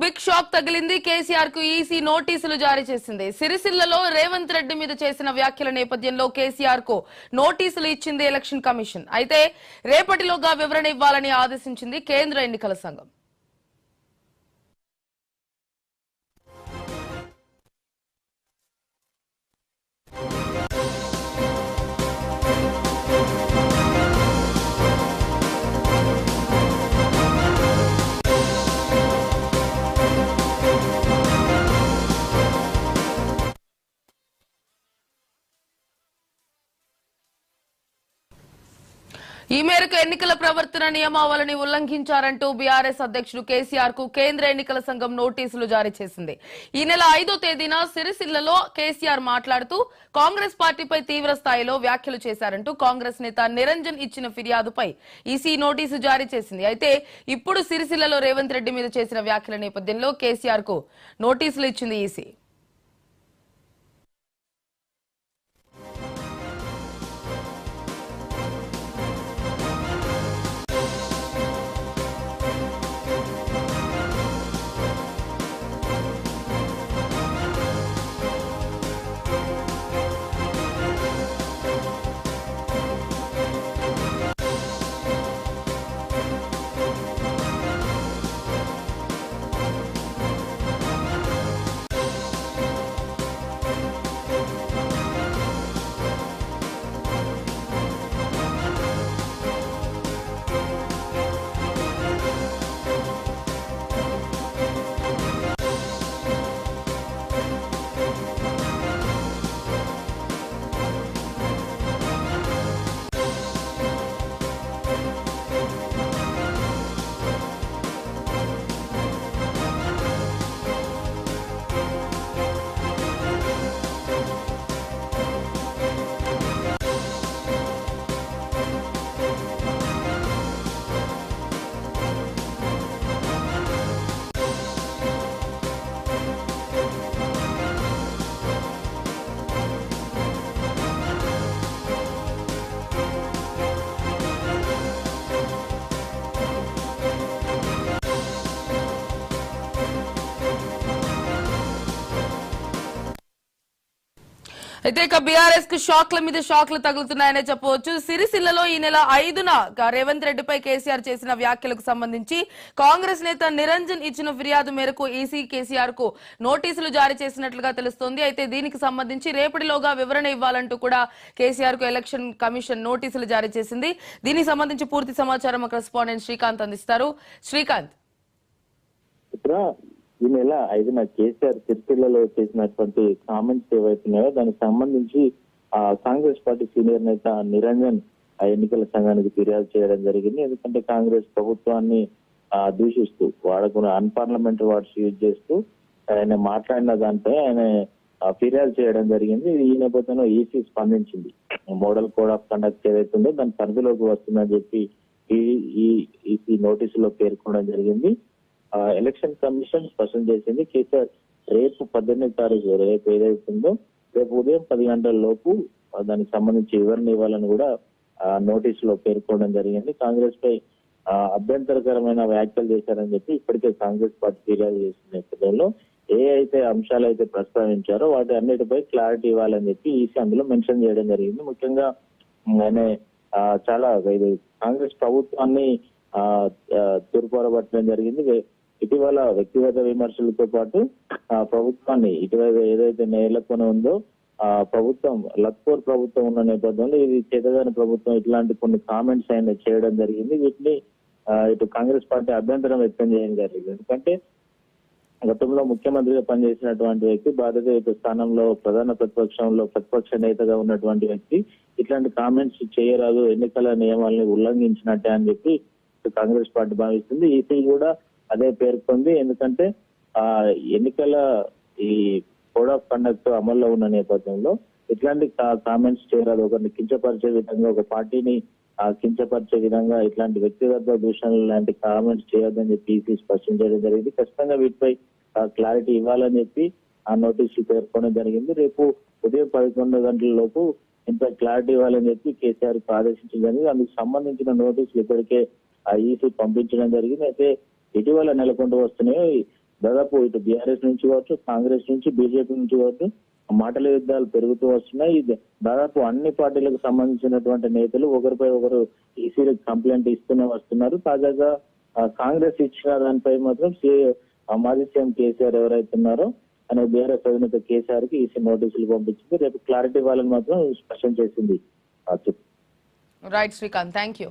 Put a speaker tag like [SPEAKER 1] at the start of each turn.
[SPEAKER 1] Big shock తగిలింది. కేసీఆర్ కు EC నోటీసులు జారీ చేసింది. సిరిసిల్లలో రేవంత్ రెడ్డి మీద చేసిన వ్యాఖ్యల నేపథ్యంలో కేసీఆర్ కు నోటీసులు ఇచ్చింది ఎలక్షన్ కమిషన్. అయితే రేపటిలోగా వివరణ ఇవ్వాలని ఆదేశించింది కేంద్ర ఎన్నికల సంఘం. ఈ మేరకు ఎన్నికల ప్రవర్తన నియమావళిని ఉల్లంఘించారంటూ బీఆర్ఎస్ అధ్యక్షుడు కేసీఆర్ కు కేంద్ర ఎన్నికల సంఘం నోటీసులు జారీ చేసింది. ఈ నెల 5వ తేదీన సిరిసిల్లలో కేసీఆర్ మాట్లాడుతూ కాంగ్రెస్ పార్టీపై తీవ్ర స్థాయిలో వ్యాఖ్యలు చేశారంటూ కాంగ్రెస్ నేత నిరంజన్ ఇచ్చిన ఫిర్యాదుపై ఈసీ నోటీసు జారీ చేసింది. అయితే ఇప్పుడు సిరిసిల్లలో రేవంత్ రెడ్డి మీద చేసిన వ్యాఖ్యల నేపథ్యంలో కేసీఆర్ కు నోటీసులు ఇచ్చింది ఈసీ. అయితే ఇక బీఆర్ఎస్ కు షాక్ల మీద షాక్లు తగులుతున్నాయనే చెప్పవచ్చు. సిరిసిల్లలో ఈ నెల 5న రేవంత్ రెడ్డిపై కేసీఆర్ చేసిన వ్యాఖ్యలకు సంబంధించి కాంగ్రెస్ నేత నిరంజన్ ఇచ్చిన ఫిర్యాదు మేరకు ఈసీ కేసీఆర్ కు నోటీసులు జారీ చేసినట్లుగా తెలుస్తోంది. అయితే దీనికి సంబంధించి రేపటిలోగా వివరణ ఇవ్వాలంటూ కూడా కేసీఆర్ కు ఎలక్షన్ కమిషన్ నోటీసులు జారీ చేసింది. దీనికి సంబంధించి పూర్తి సమాచారం కరెస్పాండెంట్ శ్రీకాంత్ అందిస్తారు. శ్రీకాంత్,
[SPEAKER 2] ఈ నెల 5న కేసీఆర్ సిరిసిల్లలో చేసినటువంటి కామెంట్స్ ఏవైతున్నాయో దానికి సంబంధించి కాంగ్రెస్ పార్టీ సీనియర్ నేత నిరంజన్ ఎన్నికల సంఘానికి ఫిర్యాదు చేయడం జరిగింది. ఎందుకంటే కాంగ్రెస్ ప్రభుత్వాన్ని దూషిస్తూ వాడకున్న అన్పార్లమెంటరీ వర్డ్స్ యూజ్ చేస్తూ ఆయన మాట్లాడిన దానిపై ఆయన ఫిర్యాదు చేయడం జరిగింది. ఈ నేపథ్యంలో ఈసీ స్పందించింది. మోడల్ కోడ్ ఆఫ్ కండక్ట్ ఏదైతుందో దాని పరిధిలోకి వస్తుందని చెప్పి ఈసీ నోటీసులో పేర్కొనడం జరిగింది. ఎలక్షన్ కమిషన్ స్పష్టం చేసింది కేసీఆర్ రేపు 18వ తారీఖు రేపు ఏదైతుందో రేపు ఉదయం 10 గంటల లోపు దానికి సంబంధించి వివరణ ఇవ్వాలని కూడా నోటీసులో పేర్కొనడం జరిగింది. కాంగ్రెస్ పై అభ్యంతరకరమైన వ్యాఖ్యలు చేశారని చెప్పి ఇప్పటికే కాంగ్రెస్ పార్టీ ఫిర్యాదు చేసిన నేపథ్యంలో ఏ అయితే అంశాలు అయితే ప్రస్తావించారో వాటి అన్నిటిపై క్లారిటీ ఇవ్వాలని చెప్పి ఈసీ అందులో మెన్షన్ చేయడం జరిగింది. ముఖ్యంగా ఆయన చాలా కాంగ్రెస్ ప్రభుత్వాన్ని తూర్పారబట్టడం జరిగింది. ఇటీవల వ్యక్తిగత విమర్శలతో పాటు ప్రభుత్వాన్ని ఇటీవల ఏదైతే నేలకొని ఉందో ప్రభుత్వం లక్పూర్ ప్రభుత్వం ఉన్న నేపథ్యంలో ఇది చేతగాని ప్రభుత్వం ఇట్లాంటి కొన్ని కామెంట్స్ ఆయన చేయడం జరిగింది. వీటిని ఇటు కాంగ్రెస్ పార్టీ అభ్యంతరం వ్యక్తం చేయడం జరిగింది. ఎందుకంటే గతంలో ముఖ్యమంత్రిగా పనిచేసినటువంటి వ్యక్తి బాధ్యత స్థానంలో ప్రధాన ప్రతిపక్ష నేతగా ఉన్నటువంటి వ్యక్తి ఇట్లాంటి కామెంట్స్ చేయరాదు, ఎన్నికల నియమాలని ఉల్లంఘించినట్టే అని చెప్పి కాంగ్రెస్ పార్టీ భావిస్తుంది. ఈసీ కూడా అదే పేర్కొంది. ఎందుకంటే ఎన్నికల ఈ కోడ్ ఆఫ్ కండక్ట్ అమల్లో ఉన్న నేపథ్యంలో ఇట్లాంటి కామెంట్స్ చేయరాదు, ఒకరిని కించపరిచే విధంగా ఒక పార్టీని కించపరిచే విధంగా ఇట్లాంటి వ్యక్తిగత దూషణలు లాంటి కామెంట్స్ చేయొద్దని చెప్పి ఈసీ స్పష్టం చేయడం జరిగింది. ఖచ్చితంగా వీటిపై క్లారిటీ ఇవ్వాలని చెప్పి ఆ నోటీసులు పేర్కొనడం జరిగింది. రేపు ఉదయం 11 గంటల లోపు ఇంత క్లారిటీ ఇవ్వాలని చెప్పి కేసీఆర్ కు ఆదేశించడం జరిగింది. అందుకు సంబంధించిన నోటీసులు ఇప్పటికే ఈసీ పంపించడం జరిగింది. అయితే ఇటీవల నెలకొంటూ వస్తున్నాయి దాదాపు ఇటు బీఆర్ఎస్ నుంచి కావచ్చు, కాంగ్రెస్ నుంచి, బీజేపీ నుంచి కావచ్చు మాటల యుద్ధాలు పెరుగుతూ వస్తున్నాయి. ఇది దాదాపు అన్ని పార్టీలకు సంబంధించినటువంటి నేతలు ఒకరిపై ఒకరు ఈసీలకు కంప్లైంట్ ఇస్తూనే వస్తున్నారు. తాజాగా కాంగ్రెస్ ఇచ్చిన దానిపై మాత్రం మాజీ సీఎం కేసీఆర్ ఎవరైతే ఉన్నారో ఆయన బీఆర్ఎస్ అధినేత కేసీఆర్ కి ఈసీ నోటీసులు పంపించింది. రేపు క్లారిటీ ఇవ్వాలని మాత్రం స్పష్టం చేసింది.
[SPEAKER 1] Right Srikanth, thank you.